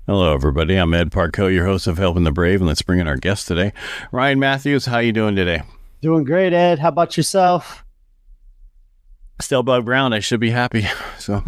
Hello, everybody. I'm Ed Parcaut, your host of Helping the Brave, and let's bring in our guest today, Ryan Matthews. How you doing today? Doing great, Ed. How about yourself? Still above ground. I should be happy. So,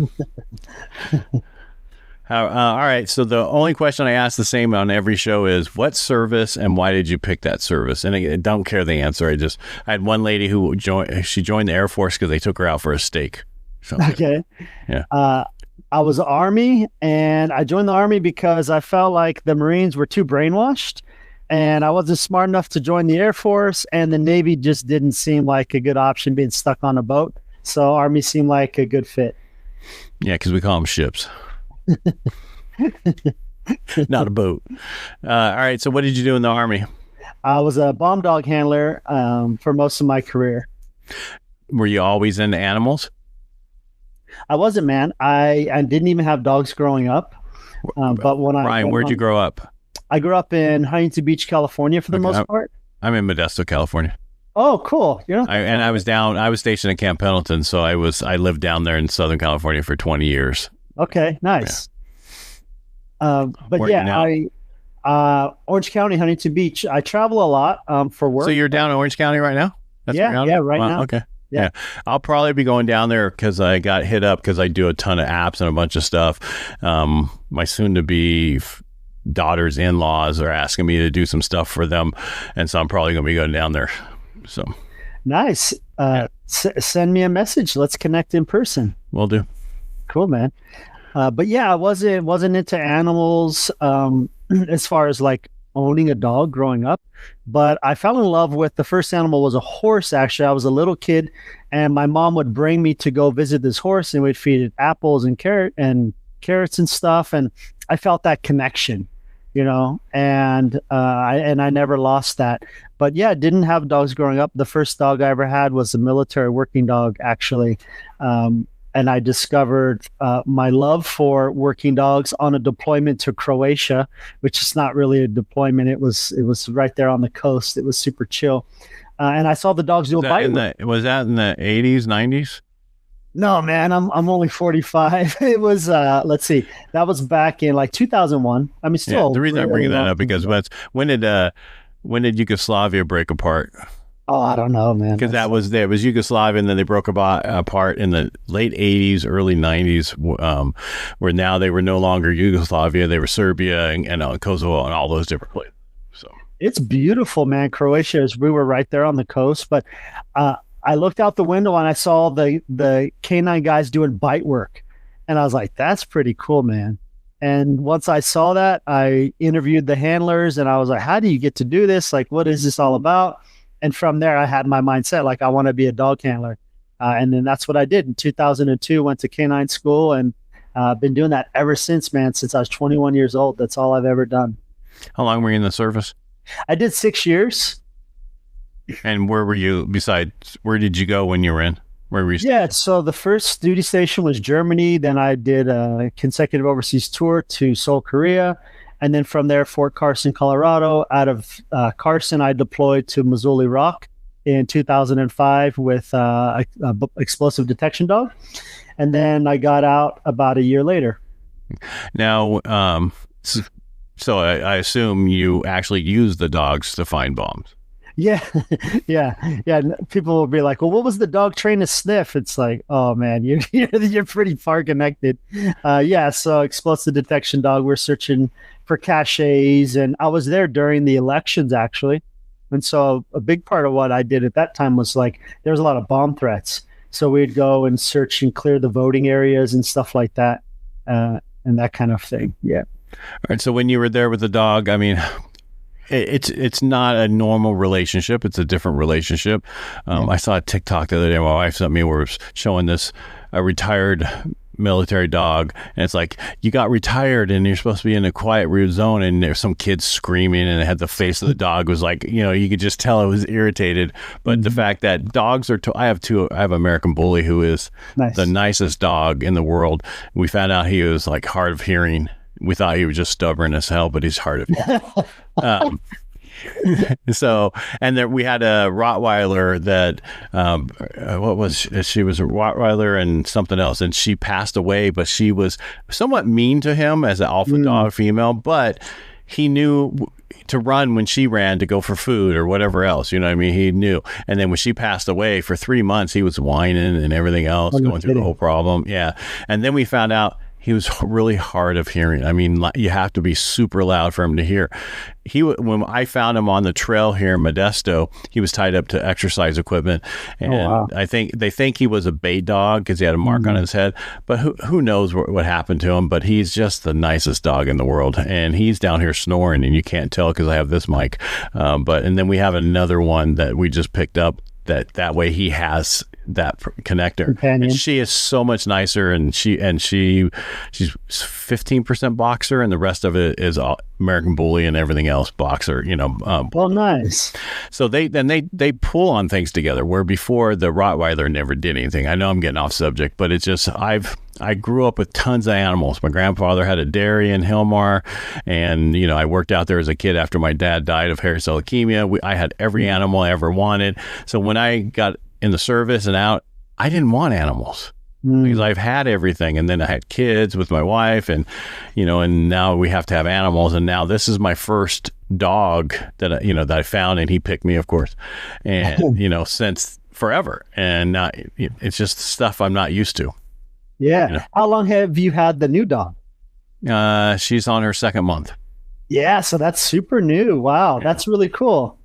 all right. So the only question I ask the same on every show is, what service and why did you pick that service? And I don't care the answer. I had one lady who joined the Air Force because they took her out for a steak. So, Okay. yeah. I was Army, and I joined the Army because I felt like the Marines were too brainwashed, and I wasn't smart enough to join the Air Force, and the Navy just didn't seem like a good option being stuck on a boat. So Army seemed like a good fit. Yeah, because we call them ships. Not a boat. All right. So what did you do in the Army? I was a bomb dog handler for most of my career. Were you always into animals? I wasn't, man. I didn't even have dogs growing up. But Ryan, where'd you grow up? I grew up in Huntington Beach, California, for the most part. I'm in Modesto, California. Oh, cool. I was stationed at Camp Pendleton, so I lived down there in Southern California for 20 years. Okay, nice. Yeah. Orange County, Huntington Beach. I travel a lot for work. So you're down in Orange County right now? Right now. Okay. Yeah. I'll probably be going down there because I got hit up because I do a ton of apps and a bunch of stuff. My soon-to-be daughter's in-laws are asking me to do some stuff for them, and so I'm probably going to be going down there. So nice. Send me a message. Let's connect in person. Will do. Cool, man. But yeah, I wasn't into animals as far as like owning a dog growing up, but I fell in love with the first animal was a horse. Actually, I was a little kid, and my mom would bring me to go visit this horse, and we'd feed it apples and carrots and stuff, and I felt that connection, and I never lost that. But yeah, didn't have dogs growing up. The first dog I ever had was a military working dog, actually. And I discovered my love for working dogs on a deployment to Croatia, which is not really a deployment. It was right there on the coast. It was super chill. And I saw the dogs do a bite. Was that in the 80s, 90s? No, man, I'm only 45. It was, let's see, that was back in like 2001. I mean, still. Yeah, the reason I'm bringing that up because when did Yugoslavia break apart? Oh, I don't know, man. Because it was Yugoslavia, and then they broke apart in the late 80s, early 90s, where now they were no longer Yugoslavia. They were Serbia and Kosovo and all those different places. So it's beautiful, man. Croatia, we were right there on the coast. But I looked out the window and I saw the K9 guys doing bite work. And I was like, that's pretty cool, man. And once I saw that, I interviewed the handlers, and I was like, how do you get to do this? Like, what is this all about? And from there, I had my mindset, like, I want to be a dog handler. And then that's what I did in 2002, went to K9 school, and been doing that ever since, man, since I was 21 years old. That's all I've ever done. How long were you in the service? I did 6 years. And where were you where did you go when you were in? Where were you? Yeah, so the first duty station was Germany. Then I did a consecutive overseas tour to Seoul, Korea. And then from there, Fort Carson, Colorado. Out of Carson, I deployed to Missoula Rock in 2005 with a explosive detection dog. And then I got out about a year later. Now, so I assume you actually use the dogs to find bombs. Yeah, yeah. People will be like, "Well, what was the dog trained to sniff?" It's like, "Oh man, you're pretty far connected." Yeah. So explosive detection dog. We're searching for caches, and I was there during the elections actually, and so a big part of what I did at that time was like there was a lot of bomb threats, so we'd go and search and clear the voting areas and stuff like that, and that kind of thing. Yeah. All right. So when you were there with the dog, I mean, it's not a normal relationship. It's a different relationship. I saw a TikTok the other day. My wife sent me where it was showing a retired military dog, and it's like, you got retired and you're supposed to be in a quiet room zone, and there's some kids screaming, and it had the face of the dog was like, you could just tell it was irritated. But the fact that dogs are I have American Bully, who is the nicest dog in the world. We found out he was like hard of hearing. We thought he was just stubborn as hell, but he's hard of hearing. So, and there we had a Rottweiler that, she was a Rottweiler and something else, and she passed away, but she was somewhat mean to him as an alpha dog female, but he knew to run when she ran to go for food or whatever else, you know what I mean? He knew. And then when she passed away for 3 months, he was whining and everything else, going through the whole problem. Yeah. And then we found out he was really hard of hearing. I mean, you have to be super loud for him to hear. When I found him on the trail here in Modesto, he was tied up to exercise equipment, and I think they think he was a bait dog because he had a mark on his head. But who knows what happened to him? But he's just the nicest dog in the world, and he's down here snoring, and you can't tell because I have this mic. And then we have another one that we just picked up. That way he has that connector. Companion. And she is so much nicer, and she's 15% boxer, and the rest of it is American Bully and everything else boxer. Well, nice. So they pull on things together, where before the Rottweiler never did anything. I know I'm getting off subject, but it's just I grew up with tons of animals. My grandfather had a dairy in Hilmar, and I worked out there as a kid after my dad died of hair cell leukemia. I had every animal I ever wanted. So when I got in the service and out, I didn't want animals because I've had everything. And then I had kids with my wife, and and now we have to have animals. And now this is my first dog that I found, and he picked me, of course, and since forever. And it's just stuff I'm not used to. Yeah. How long have you had the new dog? She's on her 2nd month. Yeah, so that's super new. Wow, that's really cool.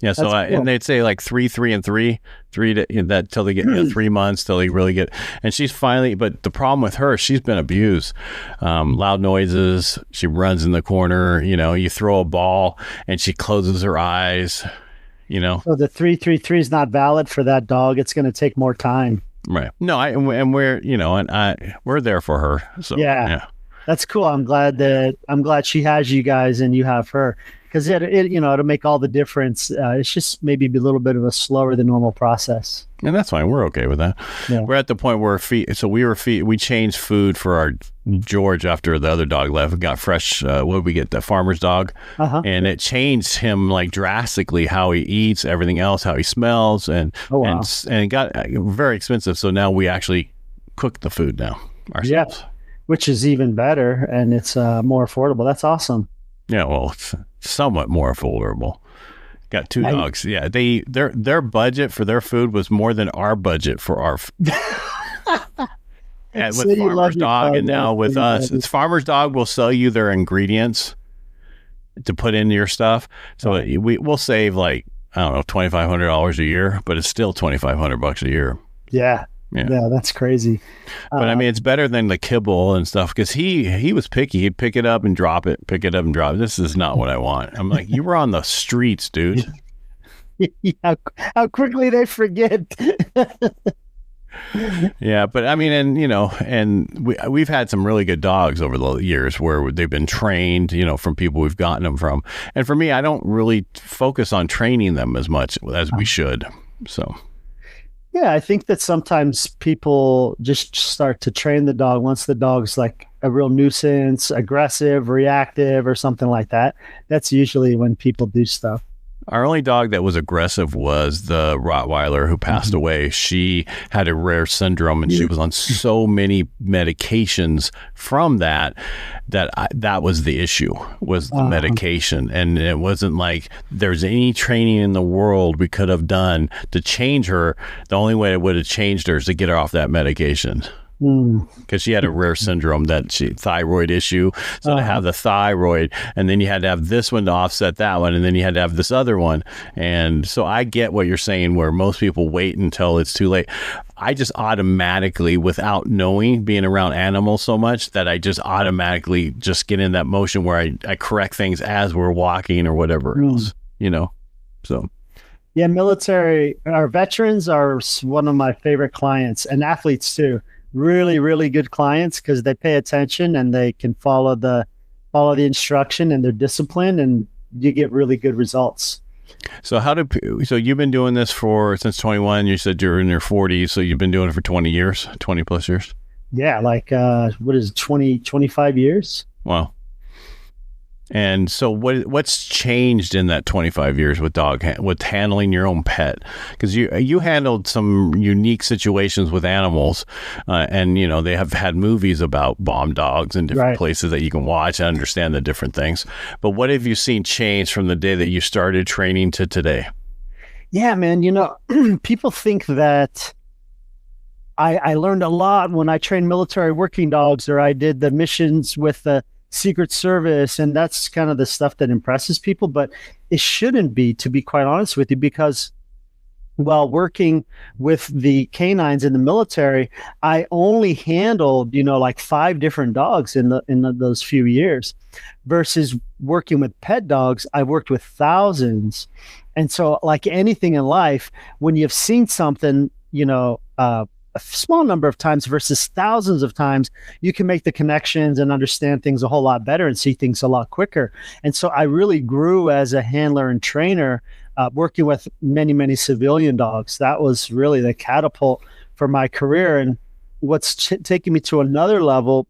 Yeah, so cool. And they'd say like 3, 3, and 3 that till they get 3 months till they really get. And she's finally, but the problem with her, she's been abused. Loud noises. She runs in the corner. You throw a ball and she closes her eyes. So the 3, 3, 3 is not valid for that dog. It's going to take more time. Right. No, we're there for her. So yeah. That's cool. I'm glad she has you guys and you have her, because it'll make all the difference. It's just maybe a little bit of a slower than normal process. And that's fine. We're okay with that. Yeah. We're at the point where we changed food for our George after the other dog left. We got fresh, what did we get? The farmer's dog. And it changed him like drastically, how he eats, everything else, how he smells. And it got very expensive. So now we actually cook the food now ourselves. Yeah. Which is even better, and it's more affordable. That's awesome. Yeah, well, it's somewhat more affordable. Got 2 dogs. Yeah, their budget for their food was more than our budget for our and with Farmer's Dog, and now with us, it's Farmer's Dog will sell you their ingredients to put into your stuff. So we'll save like, I don't know, $2,500 a year, but it's still $2,500 a year. Yeah. Yeah, that's crazy. But I mean, it's better than the kibble and stuff, because he was picky. He'd pick it up and drop it, pick it up and drop it. This is not what I want. I'm like, you were on the streets, dude. How quickly they forget. Yeah, but I mean, and we've had some really good dogs over the years where they've been trained, from people we've gotten them from. And for me, I don't really focus on training them as much as we should. So. Yeah, I think that sometimes people just start to train the dog once the dog's like a real nuisance, aggressive, reactive, or something like that. That's usually when people do stuff. Our only dog that was aggressive was the Rottweiler who passed away. She had a rare syndrome, and she was on so many medications from that was the issue, was the medication. And it wasn't like there's any training in the world we could have done to change her. The only way it would have changed her is to get her off that medication. Because she had a rare syndrome, thyroid issue. So to have the thyroid, and then you had to have this one to offset that one, and then you had to have this other one. And so I get what you're saying, where most people wait until it's too late. I just automatically, without knowing, being around animals so much, that I just automatically just get in that motion where I correct things as we're walking or whatever else, so. Yeah, our veterans are one of my favorite clients, and athletes too. Really, really good clients, because they pay attention and they can follow the instruction, and they're disciplined, and you get really good results. So you've been doing this since 21, you said you're in your 40s, so you've been doing it for 20 plus years? Yeah, like, what is it, 25 years? Wow. And so what's changed in that 25 years with with handling your own pet? Because you handled some unique situations with animals, and they have had movies about bomb dogs and different places that you can watch and understand the different things. But what have you seen change from the day that you started training to today? Yeah, man, people think that I learned a lot when I trained military working dogs, or I did the missions with the Secret Service, and that's kind of the stuff that impresses people, but it shouldn't be, to be quite honest with you, because while working with the K9s in the military, I only handled, like 5 different dogs in those few years, versus working with pet dogs, I worked with thousands. And so, like anything in life, when you've seen something, a small number of times versus thousands of times, you can make the connections and understand things a whole lot better and see things a lot quicker. And so I really grew as a handler and trainer, working with many, many civilian dogs. That was really the catapult for my career. And what's taking me to another level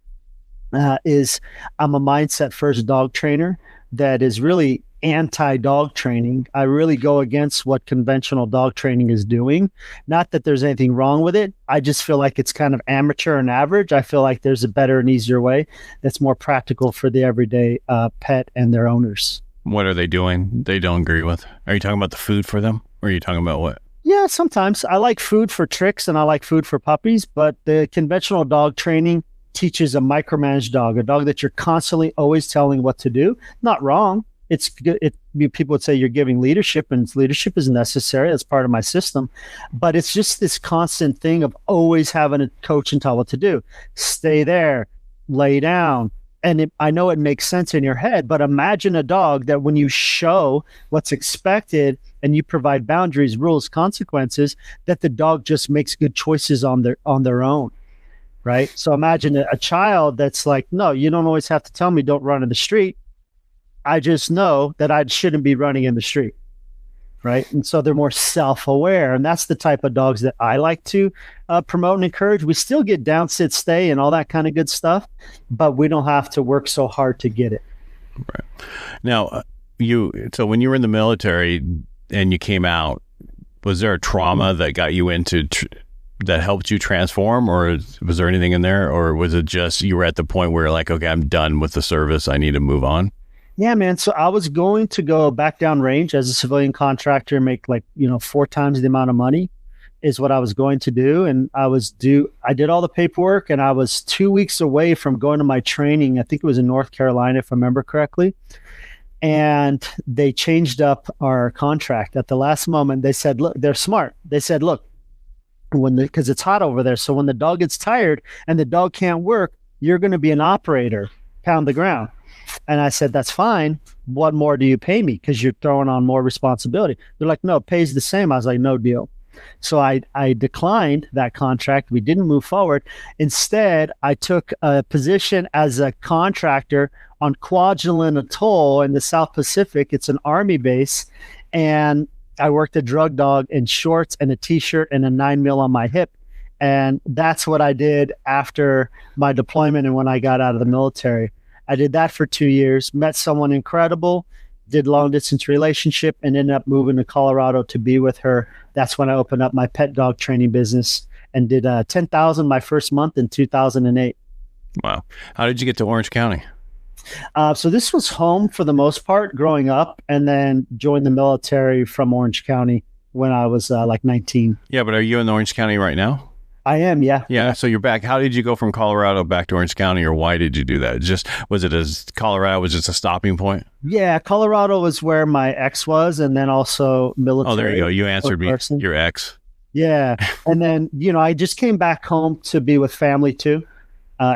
is I'm a mindset first dog trainer that is really anti-dog training. I really go against what conventional dog training is doing. Not that there's anything wrong with it. I just feel like it's kind of amateur and average. I feel like there's a better and easier way that's more practical for the everyday pet and their owners. What are they doing they don't agree with? Are you talking about the food for them? Or are you talking about what? Yeah, sometimes. I like food for tricks and I like food for puppies, but the conventional dog training teaches a micromanaged dog, a dog that you're constantly always telling what to do. Not wrong. It's good. People would say you're giving leadership, and leadership is necessary. That's part of my system. But it's just this constant thing of always having a coach and tell what to do. Stay there, lay down. And I know it makes sense in your head, but imagine a dog that when you show what's expected and you provide boundaries, rules, consequences, that the dog just makes good choices on their own. Right? So imagine a child that's like, no, you don't always have to tell me don't run in the street. I just know that I shouldn't be running in the street, right? And so they're more self-aware, and that's the type of dogs that I like to promote and encourage. We still get down, sit, stay, and all that kind of good stuff, but we don't have to work so hard to get it. Right. Now, so when you were in the military and you came out, was there a trauma that got you into that helped you transform, or was there anything in there, or was it just you were at the point where you're like, okay, I'm done with the service, I need to move on? Yeah, man. So I was going to go back down range as a civilian contractor, make 4 times the amount of money is what I was going to do. And I did all the paperwork, and I was 2 weeks away from going to my training. I think it was in North Carolina, if I remember correctly. And they changed up our contract at the last moment. They said, look, they're smart. They said, look, because it's hot over there. So when the dog gets tired and the dog can't work, you're going to be an operator, pound the ground. And I said, that's fine. What more do you pay me? Because you're throwing on more responsibility. They're like, no, it pays the same. I was like, no deal. So I declined that contract. We didn't move forward. Instead, I took a position as a contractor on Kwajalein Atoll in the South Pacific. It's an Army base. And I worked a drug dog in shorts and a T-shirt and a 9mm on my hip. And that's what I did after my deployment and when I got out of the military. I did that for 2 years, met someone incredible, did long distance relationship, and ended up moving to Colorado to be with her. That's when I opened up my pet dog training business and did 10,000 my first month in 2008. Wow. How did you get to Orange County? So this was home for the most part growing up, and then joined the military from Orange County when I was like 19. Yeah, but are you in Orange County right now? I am, yeah. Yeah, so you're back. How did you go from Colorado back to Orange County, or why did you do that? Colorado was just a stopping point? Yeah, Colorado was where my ex was, and then also military. Oh, there you go. You answered me, your ex. Yeah, and then, I just came back home to be with family too,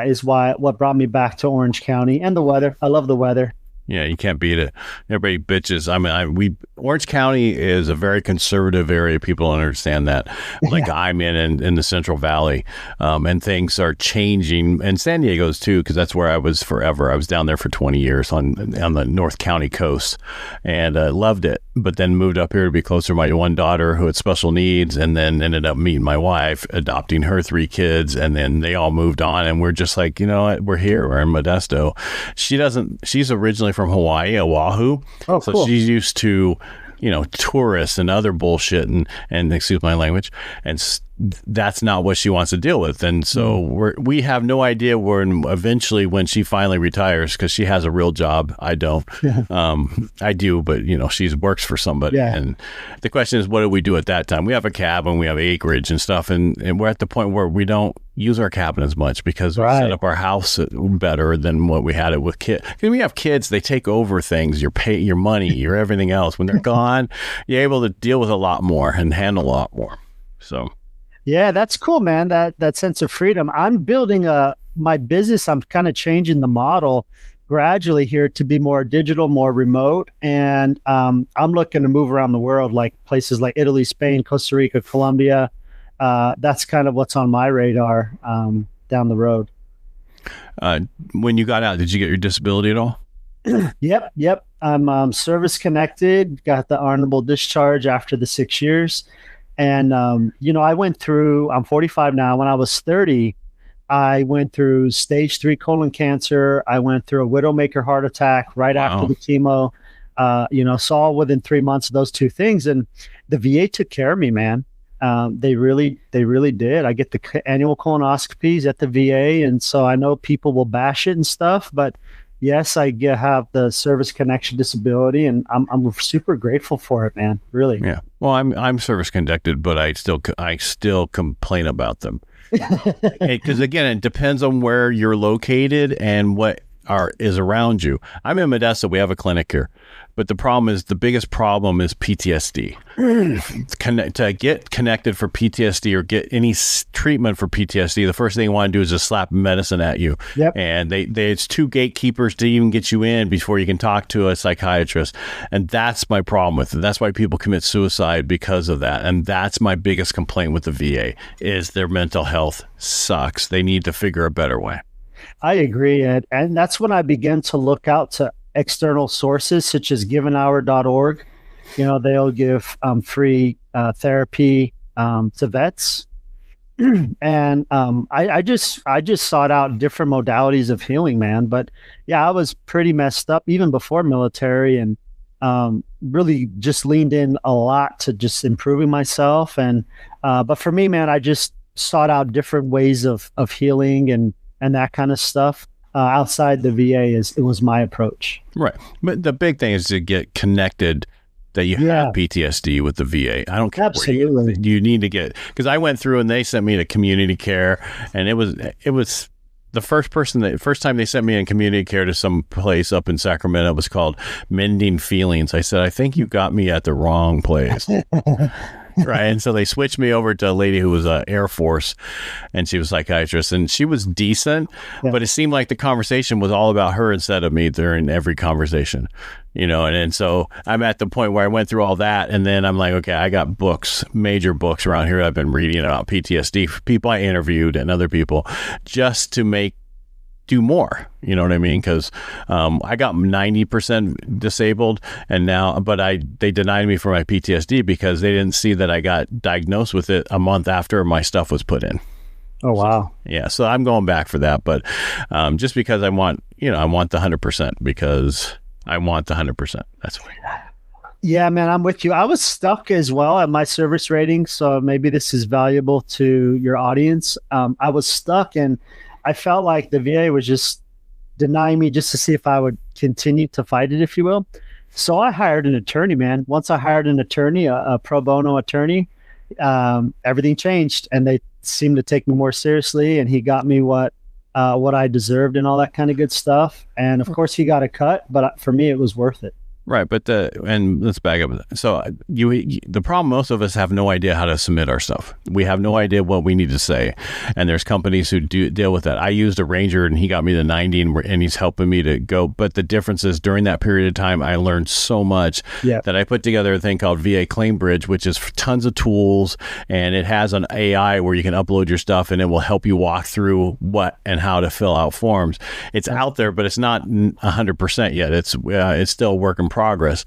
is what brought me back to Orange County, and the weather. I love the weather. Yeah, you can't beat it. Everybody bitches. I mean, Orange County is a very conservative area. People don't understand that. Like yeah. I'm in the Central Valley, and things are changing. And San Diego's too, because that's where I was forever. I was down there for 20 years on the North County coast, and loved it. But then moved up here to be closer to my one daughter who had special needs, and then ended up meeting my wife, adopting her 3 kids, and then they all moved on. And we're just like, you know what? We're here. We're in Modesto. She's originally from from Hawaii, Oahu. Oh, so cool. she's used to, tourists and other bullshit and excuse my language. And that's not what she wants to deal with. And so we have no idea when she finally retires, because she has a real job. I don't. I do, but she works for somebody. Yeah. And the question is, what do we do at that time? We have a cabin, we have acreage and stuff, and we're at the point where we don't use our cabin as much because we set up our house better than what we had it with kids. Because we have kids, they take over things, your money, your everything else. When they're gone, you're able to deal with a lot more and handle a lot more. So yeah, that's cool, man. That sense of freedom. I'm building my business. I'm kind of changing the model gradually here to be more digital, more remote. And I'm looking to move around the world, like places like Italy, Spain, Costa Rica, Colombia. That's kind of what's on my radar down the road. When you got out, did you get your disability at all? Yep. I'm service connected, got the honorable discharge after the 6 years. And, I went through, I'm 45 now. When I was 30, I went through stage 3 colon cancer. I went through a widowmaker heart attack right after the chemo, saw within 3 months of those two things. And the VA took care of me, man. They really did. I get the annual colonoscopies at the VA. And so I know people will bash it and stuff, but yes, I have the service connection disability, and I'm super grateful for it, man. Really. Yeah. Well, I'm service connected, but I still complain about them. Because again, it depends on where you're located and what is around you. I'm in Modesto. We have a clinic here, but the biggest problem is PTSD. To get connected for PTSD or get any treatment for PTSD, the first thing you want to do is just slap medicine at you. Yep. And it's 2 gatekeepers to even get you in before you can talk to a psychiatrist. And that's my problem with it. That's why people commit suicide, because of that. And that's my biggest complaint with the VA is their mental health sucks. They need to figure a better way. I agree, Ed. And that's when I began to look out to external sources such as givenhour.org. They'll give free therapy to vets. And I just sought out different modalities of healing, man. But yeah, I was pretty messed up even before military, and really just leaned in a lot to just improving myself. And but for me, man, I just sought out different ways of healing and that kind of stuff. Outside the VA it was my approach. Right. But the big thing is to get connected, that you have PTSD with the VA. I don't care. Absolutely. You need to get, because I went through and they sent me to community care, and it was the first time they sent me in community care to some place up in Sacramento. It was called Mending Feelings. I said, I think you got me at the wrong place. Right. And so they switched me over to a lady who was Air Force, and she was a psychiatrist, and she was decent, but it seemed like the conversation was all about her instead of me during every conversation, and so I'm at the point where I went through all that, and then I'm like, okay, I got major books around here I've been reading about PTSD for people I interviewed and other people, just to do more, you know what I mean? Because I got 90% disabled, and now, but they denied me for my PTSD because they didn't see that I got diagnosed with it a month after my stuff was put in. Oh, wow. So I'm going back for that, but just because I want the 100%, because I want the 100%. That's why. Yeah, man, I'm with you. I was stuck as well at my service rating, so maybe this is valuable to your audience. I was stuck, and I felt like the VA was just denying me just to see if I would continue to fight it, if you will. So I hired an attorney, man. Once I hired an attorney, a pro bono attorney, everything changed, and they seemed to take me more seriously, and he got me what I deserved and all that kind of good stuff. And of course he got a cut, but for me, it was worth it. Right, but and let's back up. So the problem, most of us have no idea how to submit our stuff. We have no idea what we need to say, and there's companies who deal with that. I used a Ranger, and he got me the 90, and he's helping me to go. But the difference is, during that period of time, I learned so much that I put together a thing called VA Claim Bridge, which is tons of tools, and it has an AI where you can upload your stuff, and it will help you walk through what and how to fill out forms. It's out there, but it's not 100% yet. It's still a work in progress.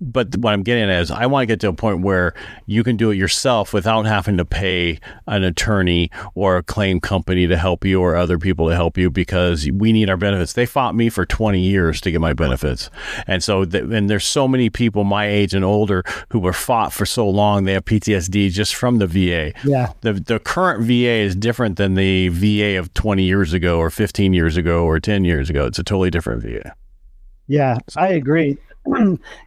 but what I'm getting at is I want to get to a point where you can do it yourself without having to pay an attorney or a claim company to help you or other people to help you, because we need our benefits. They fought me for 20 years to get my benefits. And so, and there's so many people my age and older who were fought for so long, they have PTSD just from the VA. Yeah. The current VA is different than the VA of 20 years ago or 15 years ago or 10 years ago. It's a totally different VA. Yeah, I agree.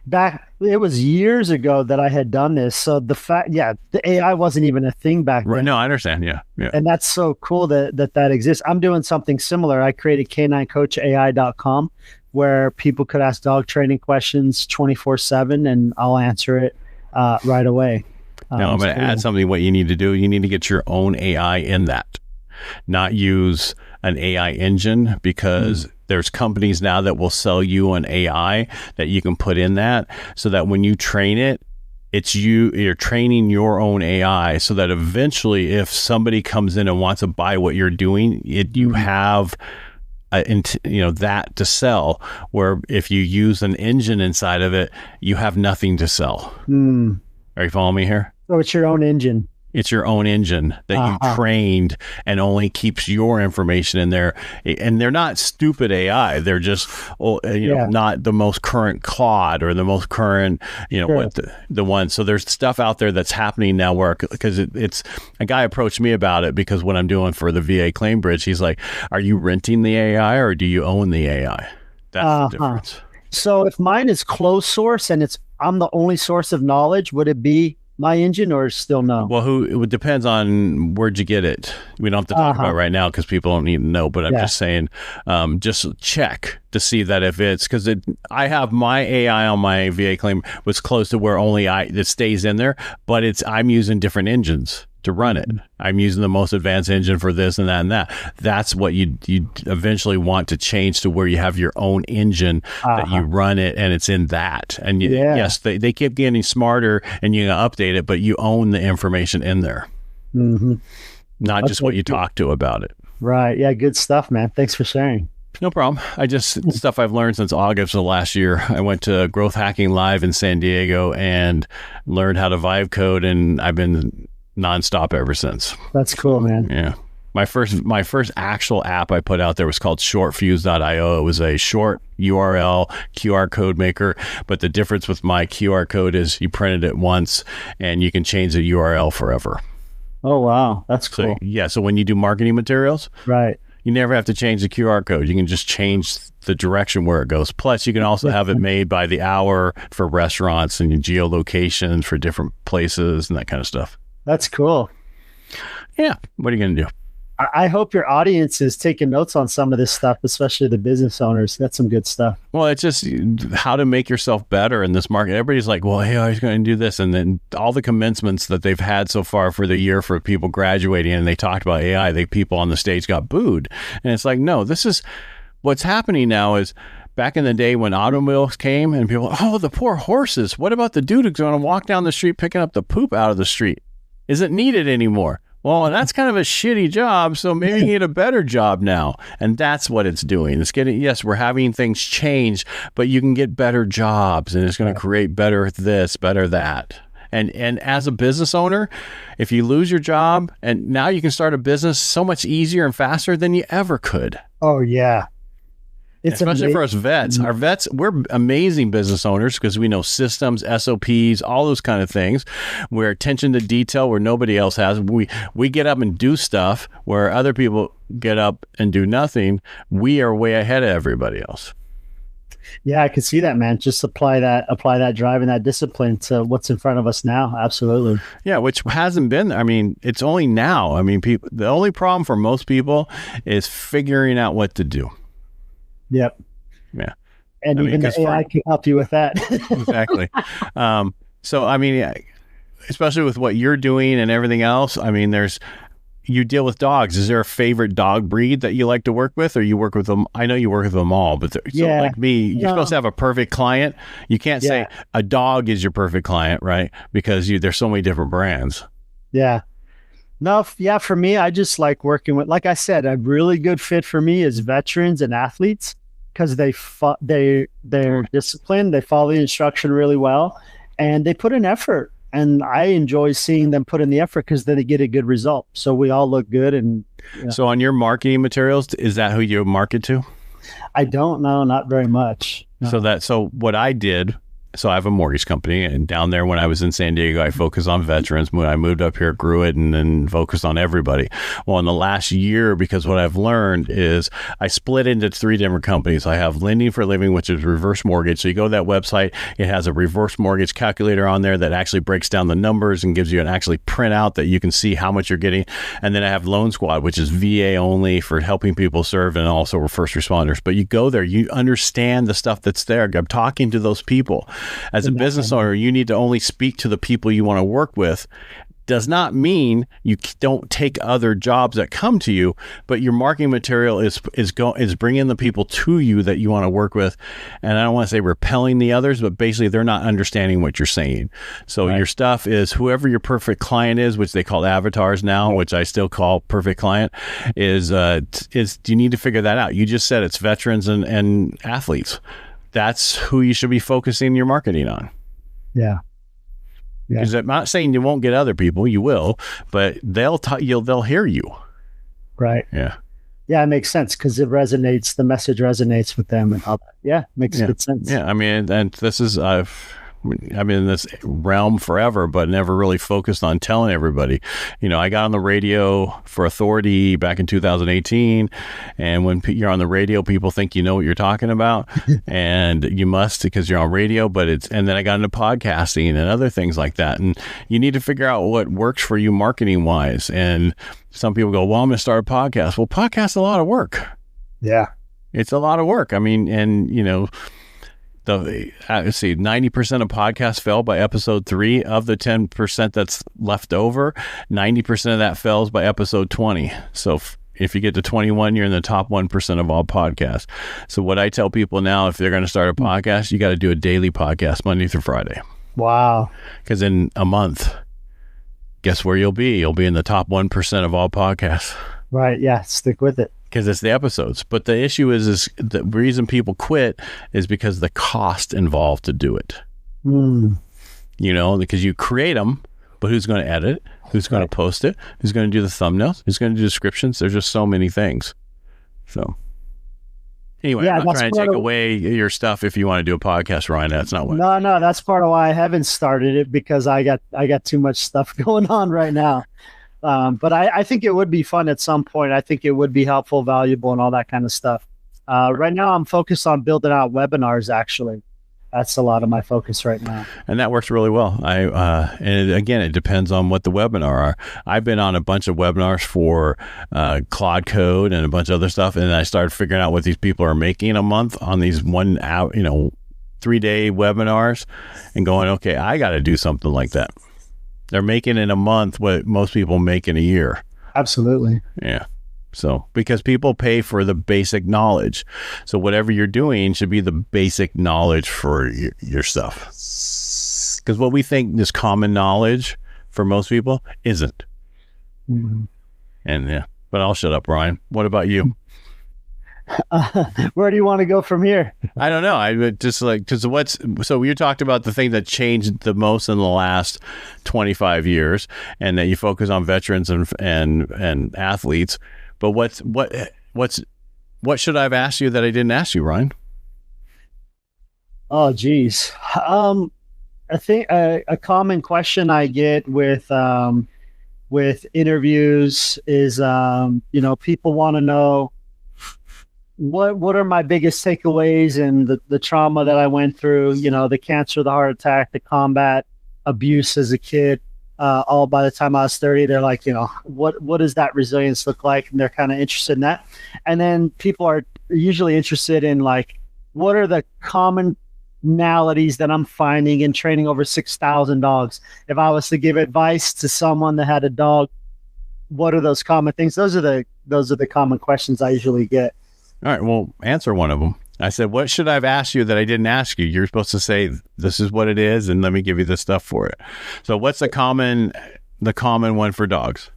Back, it was years ago that I had done this. So the AI wasn't even a thing back then. Right. No, I understand. Yeah. And that's so cool that exists. I'm doing something similar. I created K9coachai.com, where people could ask dog training questions 24/7, and I'll answer it right away. Now, I'm going to add something. What you need to do, you need to get your own AI in that, not use an AI engine, because there's companies now that will sell you an AI that you can put in that, so that when you train it, you're training your own AI, so that eventually if somebody comes in and wants to buy what you're doing, you have that to sell, where if you use an engine inside of it, you have nothing to sell. Are you following me here? So it's your own engine. It's your own engine that you trained and only keeps your information in there. And they're not stupid AI. They're just, not the most current Claude or the most current, what the one. So there's stuff out there that's happening now where, because it's a guy approached me about it, because what I'm doing for the VA Claim Bridge, he's like, are you renting the AI or do you own the AI? That's the difference. So if mine is closed source and I'm the only source of knowledge, would it be my engine or still no? Well, it depends on where'd you get it. We don't have to talk about it right now because people don't need to know, but I'm just saying, just check to see that if it's, because I have my AI on my VA claim was close to where only it stays in there, but I'm using different engines to run it. I'm using the most advanced engine for this and that and that. That's what you eventually want to change to where you have your own engine that you run it, and it's in that. And yes, they keep getting smarter and you can update it, but you own the information in there. Not just what you talk to about it. Right. Yeah. Good stuff, man. Thanks for sharing. No problem. Stuff I've learned since August of last year. I went to Growth Hacking Live in San Diego and learned how to vibe code, and I've been nonstop ever since. That's cool, man. Yeah. My first actual app I put out there was called shortfuse.io. It was a short URL QR code maker, but the difference with my QR code is you printed it once and you can change the URL forever. Oh, wow. That's cool. So when you do marketing materials, right, you never have to change the QR code. You can just change the direction where it goes. Plus, you can also have it made by the hour for restaurants and geolocations for different places and that kind of stuff. That's cool. Yeah. What are you going to do? I hope your audience is taking notes on some of this stuff, especially the business owners. That's some good stuff. Well, it's just how to make yourself better in this market. Everybody's like, well, hey, I was going to do this. And then all the commencements that they've had so far for the year for people graduating, and they talked about AI, people on the stage got booed. And it's like, no, this is what's happening now is, back in the day when automobiles came and people, the poor horses. What about the dude who's going to walk down the street picking up the poop out of the street? Isn't needed anymore. Well, that's kind of a shitty job, so maybe you need a better job now. And that's what it's doing. It's getting, yes, we're having things change, but you can get better jobs, and it's going to create better this, better that. And as a business owner, if you lose your job, and now you can start a business so much easier and faster than you ever could. Oh, yeah. Especially for us vets. Our vets, we're amazing business owners because we know systems, SOPs, all those kind of things. We're attention to detail where nobody else has. We get up and do stuff where other people get up and do nothing. We are way ahead of everybody else. Yeah, I can see that, man. Just apply that drive and that discipline to what's in front of us now. Absolutely. Yeah, which hasn't been, it's only now. The only problem for most people is figuring out what to do. Yep. Yeah. And even the AI can help you with that. Exactly. So, especially with what you're doing and everything else, you deal with dogs. Is there a favorite dog breed that you like to work with, or you work with them? I know you work with them all, but like me, you're supposed to have a perfect client. You can't say a dog is your perfect client, right? Because there's so many different brands. Yeah. No, for me, I just like working with, like I said, a really good fit for me is veterans and athletes. because they're disciplined, they follow the instruction really well, and they put in effort. And I enjoy seeing them put in the effort because then they get a good result. So we all look good. And so on your marketing materials, is that who you market to? I don't know, not very much. No. So what I did. So I have a mortgage company, and down there when I was in San Diego, I focused on veterans. When I moved up here, grew it, and then focused on everybody. Well, in the last year, because what I've learned is I split into 3 different companies. I have Lending for a Living, which is reverse mortgage. So you go to that website, it has a reverse mortgage calculator on there that actually breaks down the numbers and gives you an actually printout that you can see how much you're getting. And then I have Loan Squad, which is VA only for helping people serve, and also we're first responders. But you go there, you understand the stuff that's there. I'm talking to those people. As a business owner, you need to only speak to the people you want to work with. Does not mean you don't take other jobs that come to you, but your marketing material is bringing the people to you that you want to work with. And I don't want to say repelling the others, but basically they're not understanding what you're saying. So Your stuff is whoever your perfect client is, which they call avatars now, which I still call perfect client, is you need to figure that out. You just said it's veterans and athletes. That's who you should be focusing your marketing on. Yeah. Because I'm not saying you won't get other people, you will, but they'll hear you. Right. Yeah. Yeah, it makes sense because it resonates. The message resonates with them and all that. Yeah, makes good sense. Yeah, I mean, and this is I've been in this realm forever, but never really focused on telling everybody. I got on the radio for Authority back in 2018. And when you're on the radio, people think you know what you're talking about. And you must, because you're on radio, and then I got into podcasting and other things like that. And you need to figure out what works for you marketing wise. And some people go, well, I'm going to start a podcast. Well, podcast's a lot of work. Yeah. It's a lot of work. I mean, and let's see, 90% of podcasts fail by episode 3. Of the 10% that's left over, 90% of that fails by episode 20. So if you get to 21, you're in the top 1% of all podcasts. So what I tell people now, if they're going to start a podcast, you got to do a daily podcast Monday through Friday. Wow. Because in a month, guess where you'll be? You'll be in the top 1% of all podcasts. Right. Yeah. Stick with it. Because it's the episodes. But the issue is the reason people quit is because the cost involved to do it. Because you create them, but who's going to edit it? Who's going to post it? Who's going to do the thumbnails? Who's going to do descriptions? There's just so many things. So anyway, I'm not trying to take away your stuff if you want to do a podcast, Ryan. That's not what. No, that's part of why I haven't started it, because I got too much stuff going on right now. But I think it would be fun at some point. I think it would be helpful, valuable, and all that kind of stuff. Right now, I'm focused on building out webinars, actually. That's a lot of my focus right now. And that works really well. And again, it depends on what the webinar are. I've been on a bunch of webinars for Claude Code and a bunch of other stuff. And I started figuring out what these people are making a month on these 1 hour, 3-day webinars, and going, okay, I got to do something like that. They're making in a month what most people make in a year. Absolutely. Yeah. So, because people pay for the basic knowledge. So whatever you're doing should be the basic knowledge for your stuff. Because what we think is common knowledge for most people isn't. Mm-hmm. And but I'll shut up, Ryan. What about you? Where do you want to go from here? I don't know. I would just so you talked about the thing that changed the most in the last 25 years, and that you focus on veterans and athletes. But what should I have asked you that I didn't ask you, Ryan? Oh, geez. I think a common question I get with interviews is, people want to know, what are my biggest takeaways and the trauma that I went through, the cancer, the heart attack, the combat abuse as a kid, all by the time I was 30, they're like, what does that resilience look like? And they're kind of interested in that. And then people are usually interested in, like, what are the commonalities that I'm finding in training over 6,000 dogs? If I was to give advice to someone that had a dog, what are those common things? Those are the common questions I usually get. All right, well, answer one of them. I said, what should I have asked you that I didn't ask you? You're supposed to say, this is what it is, and let me give you the stuff for it. So what's the common one for dogs?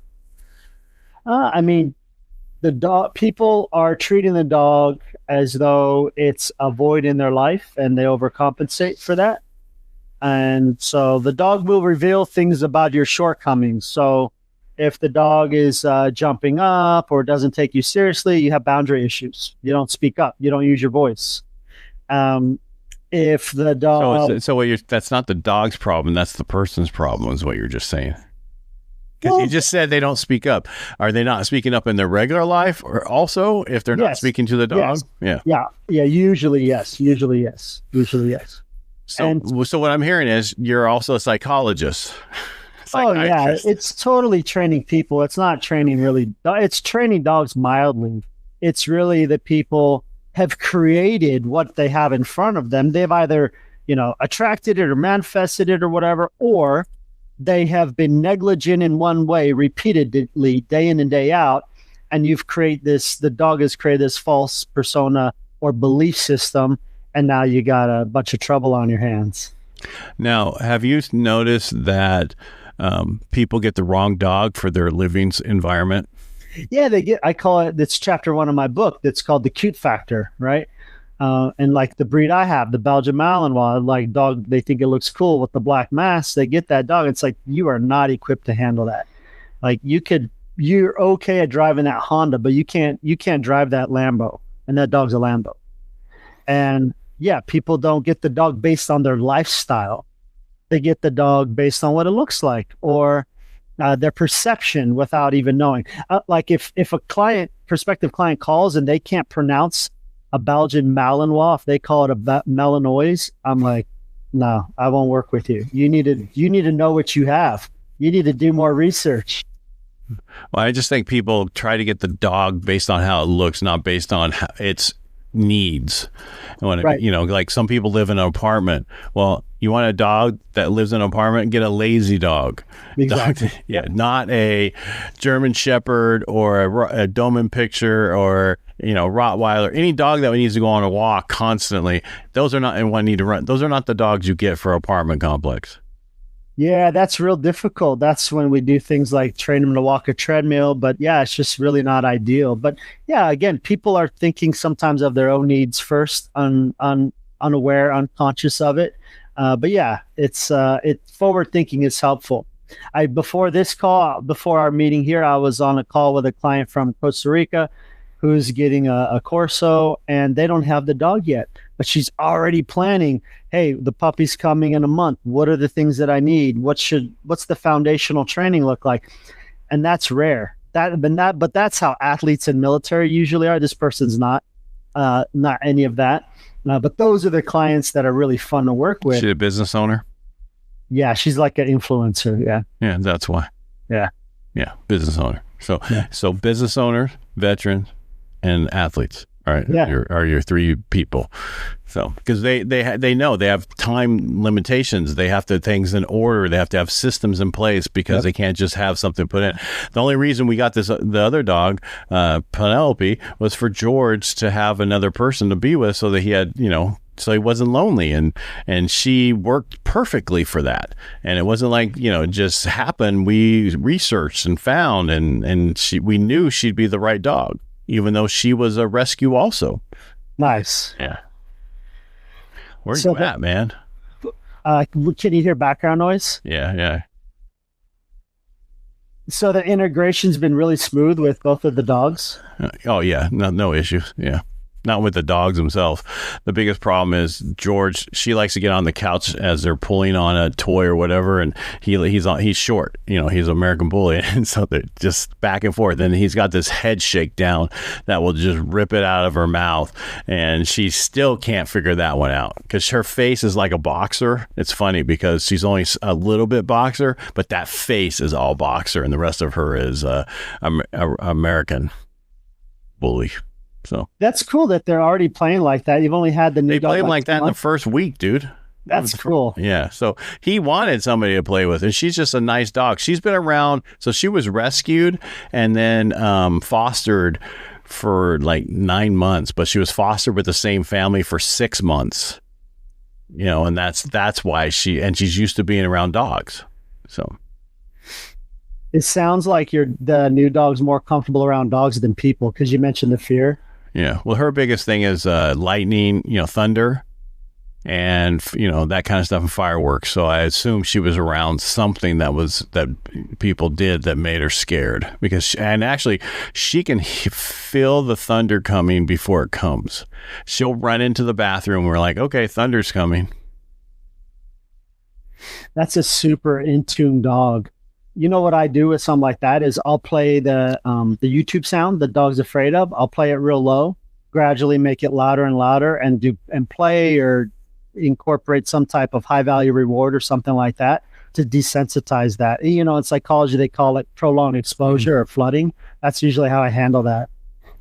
The dog people are treating the dog as though it's a void in their life, and they overcompensate for that. And so the dog will reveal things about your shortcomings. So if the dog is jumping up or doesn't take you seriously, you have boundary issues. You don't speak up. You don't use your voice. Um, if the dog, So that's not the dog's problem. That's the person's problem, is what you're just saying. Because well, you just said they don't speak up. Are they not speaking up in their regular life, or also if they're not yes, speaking to the dog? yes, yeah. Usually yes. So what I'm hearing is you're also a psychologist. Oh yeah, it's totally training people. It's not training really. It's training dogs mildly. It's really that people have created what they have in front of them. They've either, attracted it or manifested it or whatever, or they have been negligent in one way repeatedly, day in and day out, and the dog has created this false persona or belief system, and now you got a bunch of trouble on your hands. Now, have you noticed that people get the wrong dog for their living environment? Yeah, I call it, it's chapter 1 of my book that's called the cute factor, right? And like the breed I have, the Belgian Malinois, like dog, they think it looks cool with the black mask. They get that dog. It's like, you are not equipped to handle that. Like you're okay at driving that Honda, but you can't drive that Lambo, and that dog's a Lambo. And yeah, people don't get the dog based on their lifestyle. They get the dog based on what it looks like, or their perception without even knowing. Like if a prospective client calls and they can't pronounce a Belgian Malinois, if they call it a Malinois, I'm like, no, I won't work with you. You need to know what you have. You need to do more research. Well, I just think people try to get the dog based on how it looks, not based on its needs. Right. Like some people live in an apartment. Well, you want a dog that lives in an apartment, get a lazy dog. Exactly. Not a German Shepherd or a Doberman Pinscher or Rottweiler. Any dog that needs to go on a walk constantly. Those are not, and one need to run. Those are not the dogs you get for an apartment complex. Yeah, that's real difficult. That's when we do things like train them to walk a treadmill. But yeah, it's just really not ideal. But yeah, again, people are thinking sometimes of their own needs first, unaware, unconscious of it. But yeah, it's forward thinking is helpful. Before our meeting here, I was on a call with a client from Costa Rica who's getting a Corso, and they don't have the dog yet, but she's already planning, hey, the puppy's coming in a month. What are the things that I need? What's the foundational training look like? And that's rare. But that's how athletes and military usually are. This person's not any of that. But those are the clients that are really fun to work with. She's a business owner? Yeah, she's like an influencer. Yeah. Yeah, that's why. Yeah. Yeah, business owner. So business owners, veterans, and athletes, right? Yeah. Are your three people. So because they know they have time limitations. They have to things in order. They have to have systems in place because they can't just have something put in. The only reason we got the other dog, Penelope, was for George to have another person to be with, so that he had so he wasn't lonely, and she worked perfectly for that. And it wasn't like it just happened. We researched and found, and we knew she'd be the right dog, even though she was a rescue also. Nice. Yeah. Where you at, man? Can you hear background noise? Yeah. So the integration's been really smooth with both of the dogs? Oh yeah, no issues. Yeah. Not with the dogs themselves. The biggest problem is George. She likes to get on the couch as they're pulling on a toy or whatever, and he's short. He's an American Bully, and so they're just back and forth. And he's got this head shakedown that will just rip it out of her mouth, and she still can't figure that one out because her face is like a boxer. It's funny because she's only a little bit boxer, but that face is all boxer, and the rest of her is American Bully. So that's cool that they're already playing like that. You've only had the new. They play him like that in the first week, dude. That's cool. Yeah. So he wanted somebody to play with, and she's just a nice dog. She's been around. So she was rescued and then fostered for like 9 months, but she was fostered with the same family for 6 months. And that's why she's used to being around dogs. So It sounds like the new dog's more comfortable around dogs than people because you mentioned the fear. Yeah. Well, her biggest thing is lightning, thunder, and that kind of stuff, and fireworks. So I assume she was around something that people did that made her scared, and actually she can feel the thunder coming before it comes. She'll run into the bathroom. We're like, okay, thunder's coming. That's a super in tune dog. You know what I do with something like that is I'll play the YouTube sound the dog's afraid of. I'll play it real low, gradually make it louder and louder, and play or incorporate some type of high value reward or something like that to desensitize that. In psychology, they call it prolonged exposure or flooding. That's usually how I handle that.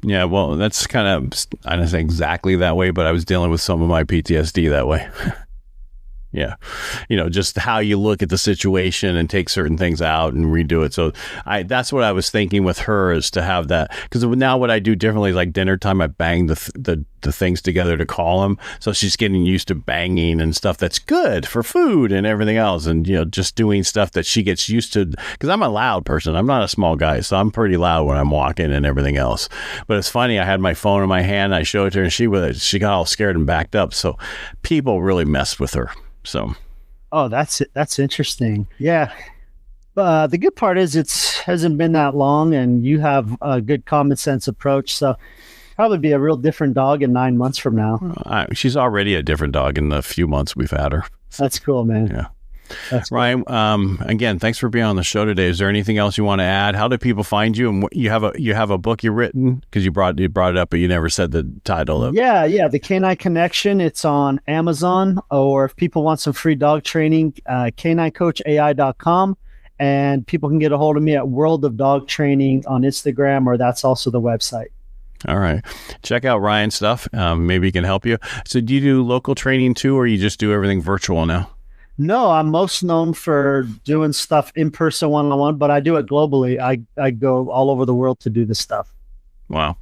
Yeah, well, that's kind of, I don't say exactly that way, but I was dealing with some of my PTSD that way. Yeah. Just how you look at the situation and take certain things out and redo it. So that's what I was thinking with her, is to have that. Because now what I do differently, like dinner time, I bang the things together to call them. So she's getting used to banging and stuff that's good for food and everything else. And, just doing stuff that she gets used to. Because I'm a loud person. I'm not a small guy. So I'm pretty loud when I'm walking and everything else. But it's funny. I had my phone in my hand. I showed it to her and she got all scared and backed up. So people really messed with her. So, that's interesting. Yeah. The good part is it hasn't been that long and you have a good common sense approach. So probably be a real different dog in 9 months from now. She's already a different dog in the few months we've had her. That's cool, man. Yeah. Ryan, again, thanks for being on the show today. Is there anything else you want to add? How do people find you? And you have a book you've written, because you brought it up, but you never said the title of it. Yeah, the K9 Connection. It's on Amazon, or if people want some free dog training, K9coachai.com, and people can get a hold of me at World of Dog Training on Instagram, or that's also the website. All right. Check out Ryan's stuff. Maybe he can help you. So do you do local training too, or you just do everything virtual now? No, I'm most known for doing stuff in person, one-on-one, but I do it globally. I go all over the world to do this stuff. Wow.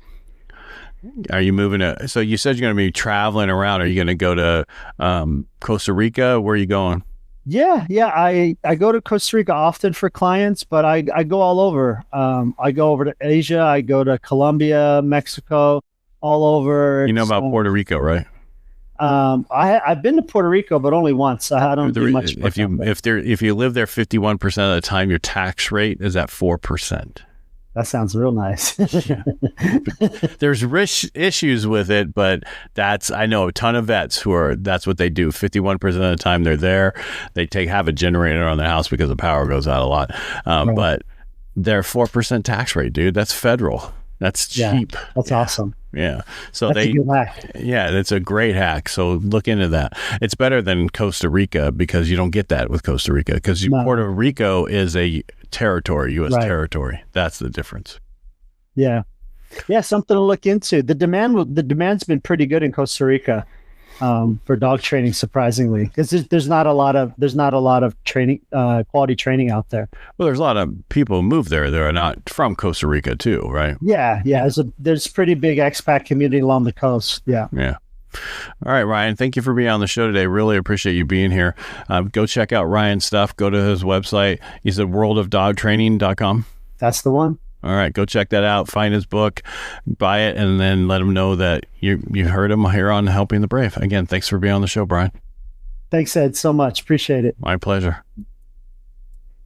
Are you moving so you said you're going to be traveling around. Are you going to go to Costa Rica? Where are you going? Yeah. I go to Costa Rica often for clients, but I go all over. I go over to Asia. I go to Colombia, Mexico, all over. You know about Puerto Rico, right? I've been to Puerto Rico, but only once. I don't do much. If you live there 51% of the time, your tax rate is at 4%. That sounds real nice. Yeah. There's issues with it, but I know a ton of vets that's what they do. 51% of the time they're there. They have a generator on their house because the power goes out a lot. Right. But they're 4% tax rate, dude. That's federal. That's cheap. That's awesome. Yeah. So that's a good hack. Yeah, it's a great hack. So look into that. It's better than Costa Rica, because you don't get that with Costa Rica, because Puerto Rico is a territory, U.S. territory. That's the difference. Yeah. Yeah. Something to look into. The demand's been pretty good in Costa Rica for dog training, surprisingly, because there's not a lot of training, quality training out there. Well, there's a lot of people who move there that are not from Costa Rica too, right? Yeah. There's pretty big expat community along the coast. Yeah. All right, Ryan, thank you for being on the show today. Really appreciate you being here. Go check out Ryan's stuff. Go to his website. He's at worldofdogtraining.com. That's the one. All right, go check that out. Find his book, buy it, and then let him know that you heard him here on Helping the Brave. Again, thanks for being on the show, Brian. Thanks, Ed, so much. Appreciate it. My pleasure.